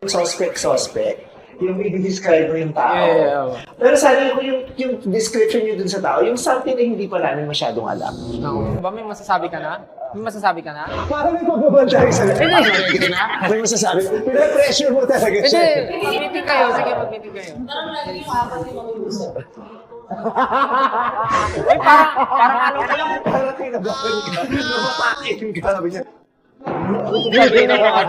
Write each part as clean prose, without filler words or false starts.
Suspect. Yung i-describe mo yung tao. Yeah. Pero sabi ko yung description nyo dun sa tao, yung something na hindi pa namin masyadong alam. Ba, may masasabi ka na? May masasabi ka na? Parang may pagbabantay sa Hindi. May masasabi. Pina-pressure mo talaga Hindi, siya. mag-meeting kayo. Sige, mag-meeting kayo. Uy, parang ano ko lang. Parang kinabahan ka. Namapakit yung grabe niya. Sabi na mga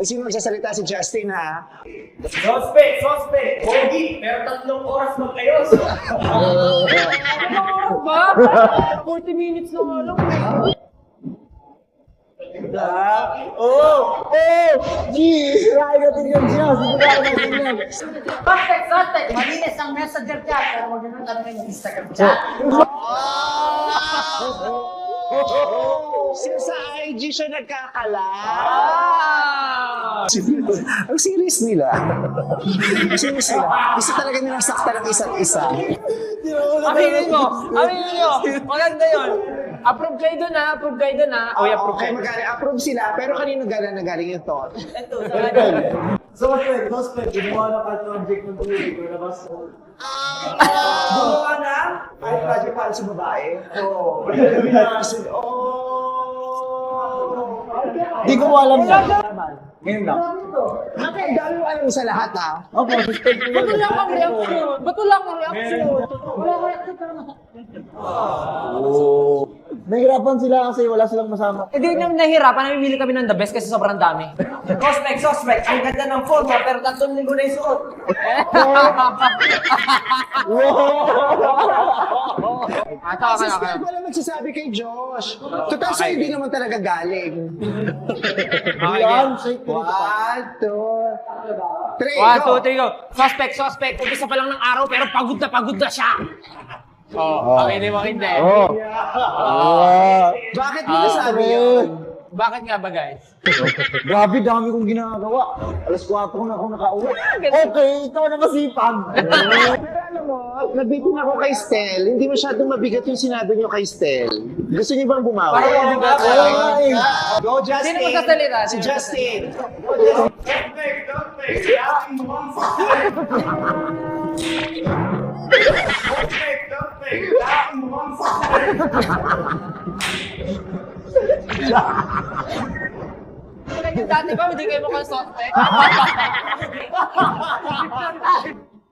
Sino magsasalita si Justin, ha? Suspect! Pogi! Pero 3 oras magkayos! Ano ba? 40 minutes na nga lang. Jeez! Sirain natin yung Diyos! Sirain natin yan! Suspect! Malinis ang messenger chat, pero huwag nyo tanongin yung Instagram chat. Sa IG siya nagkakala. Ang serious nila. Ang serious nila. Gusto talaga nilang sakta ng isa't isa. Aminin mo! Maganda yun. Approve kayo dun ha. Approve Okay, approve sila. Pero kanino nagaling yung thought? Suspect! Gumawa na project ng tubig. Labas ko. Gumawa na? Ay, project para sa babae? Oo. Di ko alam na. Ngayon lang. Ang dami mo alam sa lahat, ha? Ba't wala kang reaction? Nahirapan sila kasi wala silang masama. Hindi naman nahihirapan. Namimili kami ng the best kasi sobrang dami. Suspect! Ang ganda ng forma pero 3 linggo na yung suot. Suspect wala magsasabi kay Josh. Total sa'yo hindi naman talaga galing. Yan, shake ko. 1, 2, 3, 1, 2, 3, go. Suspect. Umpisa pa lang ng araw pero pagod na siya. Aminin mo hindi. Bakit mo nasabi yun? Bakit nga ba guys? Grabe, dami kong ginagawa. Alas 4 na ako nakauwi. Okay, ikaw na masipag. Pero alam mo, nabitin ako kay Stel. Hindi masyadong mabigat yung sinabi niyo kay Stel. Gusto niyo bang bumawi? Ay, Go, Justin! Sino magsasalita? Si Justin! Suspect! Yakin mo ang suspect! Yakin mo ang suspect! Dati ba hindi kayo mukhang suspect?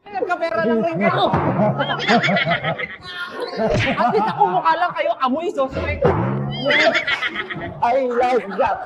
Nagkapera lang rin kayo. At least ako mukha lang kayo, amoy suspect. I like that.